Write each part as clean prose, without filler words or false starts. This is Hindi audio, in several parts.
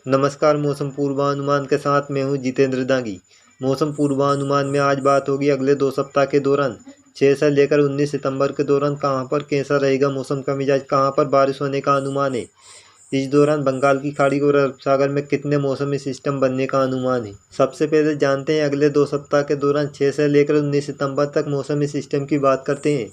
नमस्कार। मौसम पूर्वानुमान के साथ मैं हूं जितेंद्र दांगी। मौसम पूर्वानुमान में आज बात होगी अगले 2 सप्ताह के दौरान 6 से लेकर 19 सितंबर के दौरान कहां पर कैसा रहेगा मौसम का मिजाज, कहां पर बारिश होने का अनुमान है। इस दौरान बंगाल की खाड़ी और अरब सागर में कितने मौसमी सिस्टम बनने का अनुमान है। सबसे पहले जानते हैं अगले 2 सप्ताह के दौरान 6 से लेकर 19 सितंबर तक मौसमी सिस्टम की बात करते हैं।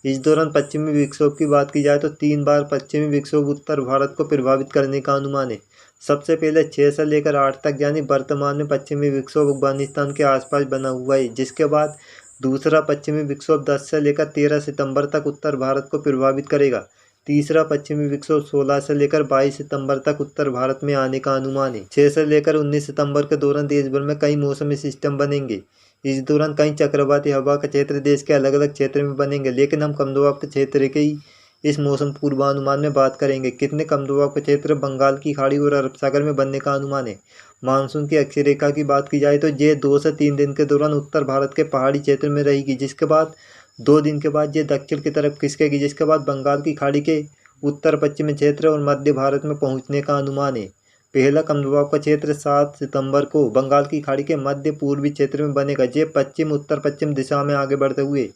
इस दौरान पश्चिमी विक्षोभ की बात की जाए तो 3 बार पश्चिमी विक्षोभ उत्तर भारत को प्रभावित करने का अनुमान है। सबसे पहले 6 से लेकर 8 तक यानी वर्तमान में पश्चिमी विक्षोभ अफगानिस्तान के आसपास बना हुआ है, जिसके बाद दूसरा पश्चिमी विक्षोभ 10 से लेकर 13 सितंबर तक उत्तर भारत को प्रभावित करेगा। तीसरा पश्चिमी विक्षोभ 16 से लेकर 22 सितंबर तक उत्तर भारत में आने का अनुमान है। 6 से लेकर 19 सितंबर के दौरान देश भर में कई मौसमी सिस्टम बनेंगे। इस दौरान कई चक्रवाती हवा का क्षेत्र देश के अलग अलग क्षेत्र में बनेंगे, लेकिन हम कम दबाव के क्षेत्र के ही इस मौसम पूर्वानुमान में बात करेंगे। कितने कम दबाव के क्षेत्र बंगाल की खाड़ी और अरब सागर में बनने का अनुमान है। मानसून की अक्षय रेखा की बात की जाए तो ये 2 से 3 दिन के दौरान उत्तर भारत के पहाड़ी क्षेत्र में रहेगी, जिसके बाद 2 दिन के बाद ये दक्षिण की तरफ खिसकेगी, जिसके बाद बंगाल की खाड़ी के उत्तर पश्चिमी क्षेत्र और मध्य भारत में पहुंचने का अनुमान है। पहला कम दबाव का क्षेत्र 7 सितंबर को बंगाल की खाड़ी के मध्य पूर्वी क्षेत्र में बनेगा। ये पश्चिम उत्तर पश्चिम दिशा में आगे बढ़ते हुए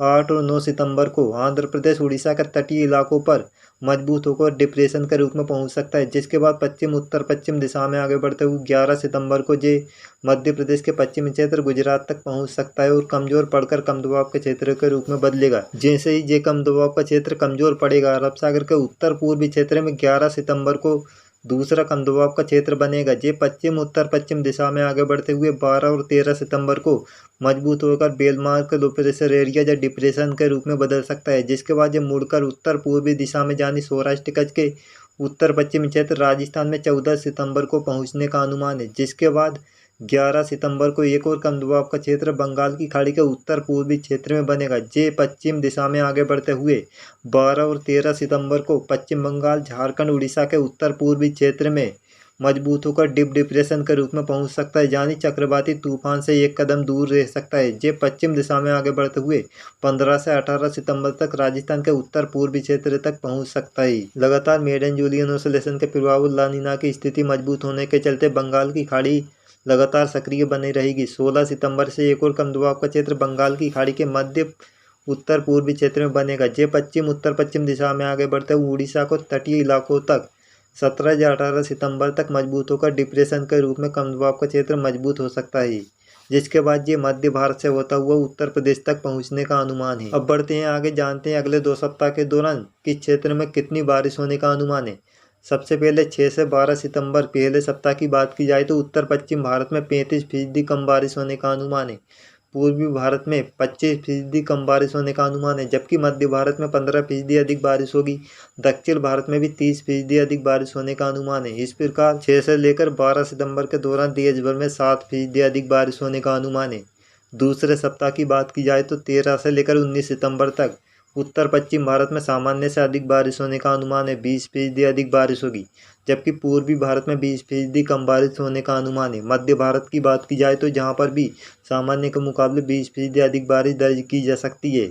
8 और 9 सितंबर को आंध्र प्रदेश उड़ीसा के तटीय इलाकों पर मजबूत होकर डिप्रेशन के रूप में पहुंच सकता है, जिसके बाद पश्चिम उत्तर पश्चिम दिशा में आगे बढ़ते हुए 11 सितंबर को ये मध्य प्रदेश के पश्चिमी क्षेत्र गुजरात तक पहुंच सकता है और कमजोर पड़कर कम दबाव के क्षेत्र के रूप में बदलेगा। जैसे ही ये कम दबाव का क्षेत्र कमजोर पड़ेगा, अरब सागर के उत्तर पूर्वी क्षेत्र में 11 सितंबर को दूसरा कम दबाव का क्षेत्र बनेगा। ये पश्चिम उत्तर पश्चिम दिशा में आगे बढ़ते हुए 12 और 13 सितंबर को मजबूत होकर बेलमार्क लो प्रेशर एरिया या डिप्रेशन के रूप में बदल सकता है, जिसके बाद ये मुड़कर उत्तर पूर्वी दिशा में यानी सौराष्ट्र कच्छ के उत्तर पश्चिमी क्षेत्र राजस्थान में 14 सितंबर को पहुंचने का अनुमान है। जिसके बाद 11 सितंबर को एक और कम दबाव का क्षेत्र बंगाल की खाड़ी के उत्तर पूर्वी क्षेत्र में बनेगा। ये पश्चिम दिशा में आगे बढ़ते हुए 12 और 13 सितंबर को पश्चिम बंगाल झारखंड उड़ीसा के उत्तर पूर्वी क्षेत्र में मजबूत होकर डीप डिप्रेशन के रूप में पहुंच सकता है, यानी चक्रवाती तूफान से एक कदम दूर रह सकता है। ये पश्चिम दिशा में आगे बढ़ते हुए 15 से 18 सितंबर तक राजस्थान के उत्तर पूर्वी क्षेत्र तक पहुंच सकता है। लगातार मेडन जूलियन ऑसिलेशन के प्रभाव और ला नीना की स्थिति मजबूत होने के चलते बंगाल की खाड़ी लगातार सक्रिय बनी रहेगी। 16 सितंबर से एक और कम दबाव का क्षेत्र बंगाल की खाड़ी के मध्य उत्तर पूर्वी क्षेत्र में बनेगा। ये पश्चिम उत्तर पश्चिम दिशा में आगे बढ़ते हुए उड़ीसा को तटीय इलाकों तक 17 या 18 सितंबर तक मजबूत होकर डिप्रेशन के रूप में कम दबाव का क्षेत्र मजबूत हो सकता है, जिसके बाद ये मध्य भारत से होता हुआ उत्तर प्रदेश तक पहुंचने का अनुमान है। अब बढ़ते हैं आगे, जानते हैं अगले 2 सप्ताह के दौरान किस क्षेत्र में कितनी बारिश होने का अनुमान है। सबसे पहले 6 से 12 सितंबर पहले सप्ताह की बात की जाए तो उत्तर पश्चिम भारत में 35% कम बारिश होने का अनुमान है। पूर्वी भारत में 25% कम बारिश होने का अनुमान है, जबकि मध्य भारत में 15% अधिक बारिश होगी। दक्षिण भारत में भी 30% अधिक बारिश होने का अनुमान है। इस प्रकार 6 से लेकर 12 सितंबर के दौरान देश भर में 7% अधिक बारिश होने का अनुमान है। दूसरे सप्ताह की बात की जाए तो 13 से लेकर 19 सितंबर तक उत्तर पश्चिम भारत में सामान्य से अधिक बारिश होने का अनुमान है, 20% अधिक बारिश होगी, जबकि पूर्वी भारत में 20% कम बारिश होने का अनुमान है। मध्य भारत की बात की जाए तो जहां पर भी सामान्य के मुकाबले 20% अधिक बारिश दर्ज की जा सकती है।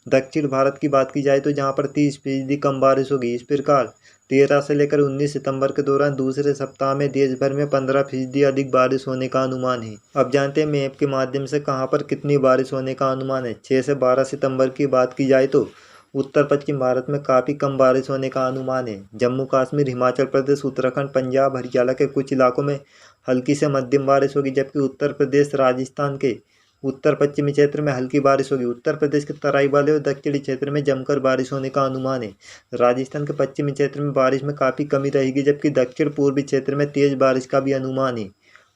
दक्षिण भारत की बात की जाए तो जहां पर 30% कम बारिश होगी। इस प्रकार 13 से लेकर 19 सितंबर के दौरान दूसरे सप्ताह में देश भर में 15% अधिक बारिश होने का अनुमान है। अब जानते हैं मैप के माध्यम से कहां पर कितनी बारिश होने का अनुमान है। 6 से 12 सितंबर की बात की जाए तो उत्तर पश्चिम भारत में काफ़ी कम बारिश होने का अनुमान है। जम्मू कश्मीर, हिमाचल प्रदेश, उत्तराखंड, पंजाब, हरियाणा के कुछ इलाकों में हल्की से मध्यम बारिश होगी, जबकि उत्तर प्रदेश, राजस्थान के उत्तर पश्चिमी क्षेत्र में हल्की बारिश होगी। उत्तर प्रदेश के तराई वाले और दक्षिणी क्षेत्र में जमकर बारिश होने का अनुमान है। राजस्थान के पश्चिमी क्षेत्र में बारिश में काफ़ी कमी रहेगी, जबकि दक्षिण पूर्वी क्षेत्र में तेज बारिश का भी अनुमान है।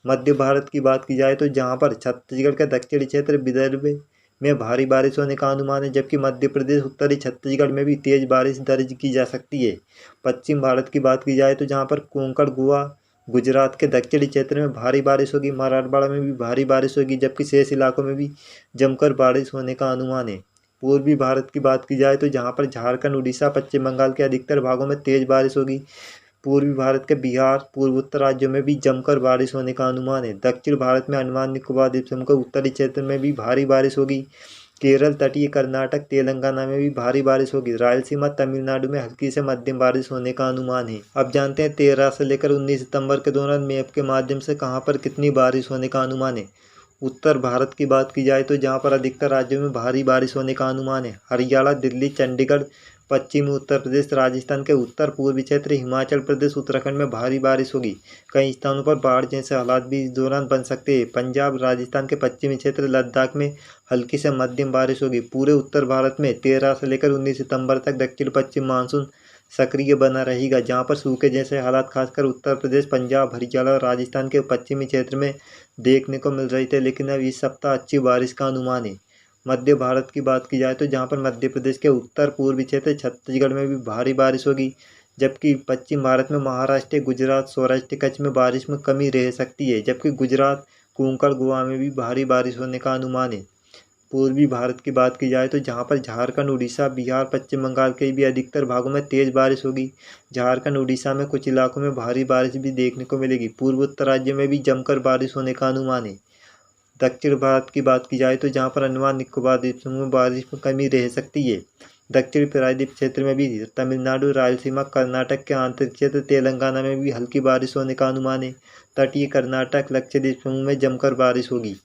मध्य भारत की बात की जाए तो जहां पर छत्तीसगढ़ के दक्षिणी क्षेत्र विदर्भ में भारी बारिश होने का अनुमान है, जबकि मध्य प्रदेश, उत्तरी छत्तीसगढ़ में भी तेज बारिश दर्ज की जा सकती है। पश्चिम भारत की बात की जाए तो जहां पर कोंकण, गोवा, गुजरात के दक्षिणी क्षेत्र में भारी बारिश होगी, मराठवाड़ा में भी भारी बारिश होगी, जबकि शेष इलाकों में भी जमकर बारिश होने का अनुमान है। पूर्वी भारत की बात की जाए तो जहां पर झारखंड, उड़ीसा, पश्चिम बंगाल के अधिकतर भागों में तेज बारिश होगी। पूर्वी भारत के बिहार, पूर्वोत्तर राज्यों में भी जमकर बारिश होने का अनुमान है। दक्षिण भारत में अंडमान निकोबार द्वीप समूह के उत्तरी क्षेत्र में भी भारी बारिश होगी। केरल, तटीय कर्नाटक, तेलंगाना में भी भारी बारिश होगी। रायलसीमा, तमिलनाडु में हल्की से मध्यम बारिश होने का अनुमान है। अब जानते हैं 13 से लेकर 19 सितंबर के दौरान मैप के माध्यम से कहां पर कितनी बारिश होने का अनुमान है। उत्तर भारत की बात की जाए तो जहां पर अधिकतर राज्यों में भारी बारिश होने का अनुमान है। हरियाणा, दिल्ली, चंडीगढ़, पश्चिमी उत्तर प्रदेश, राजस्थान के उत्तर पूर्वी क्षेत्र, हिमाचल प्रदेश, उत्तराखंड में भारी बारिश होगी। कई स्थानों पर बाढ़ जैसे हालात भी इस दौरान बन सकते हैं। पंजाब, राजस्थान के पश्चिमी क्षेत्र, लद्दाख में हल्की से मध्यम बारिश होगी। पूरे उत्तर भारत में 13 से लेकर 19 सितंबर तक दक्षिण पश्चिम मानसून सक्रिय बना रहेगा, जहां पर सूखे जैसे हालात खासकर उत्तर प्रदेश, पंजाब, हरियाणा और राजस्थान के पश्चिमी क्षेत्र में देखने को मिल रही थे। लेकिन अब इस सप्ताह अच्छी बारिश का अनुमान है। मध्य भारत की बात की जाए तो जहां पर मध्य प्रदेश के उत्तर पूर्वी क्षेत्र, छत्तीसगढ़ में भी भारी बारिश होगी, जबकि पश्चिम भारत में महाराष्ट्र, गुजरात, सौराष्ट्र, कच्छ में बारिश में कमी रह सकती है। जबकि गुजरात, कोंकण, गोवा में भी भारी बारिश होने का अनुमान है। पूर्वी भारत की बात की जाए तो जहां पर झारखंड, उड़ीसा, बिहार, पश्चिम बंगाल के भी अधिकतर भागों में तेज बारिश होगी। झारखंड, उड़ीसा में कुछ इलाकों में भारी बारिश भी देखने को मिलेगी। पूर्वोत्तर राज्य में भी जमकर बारिश होने का अनुमान है। दक्षिण भारत की बात की जाए तो जहां पर अंडमान निकोबार द्वीप समूह में बारिश में कमी रह सकती है। दक्षिण प्रायद्वीप क्षेत्र में भी तमिलनाडु, रायलसीमा, कर्नाटक के आंतरिक क्षेत्र, तेलंगाना में भी हल्की बारिश होने का अनुमान है। तटीय कर्नाटक, लक्षद्वीप समूह में जमकर बारिश होगी।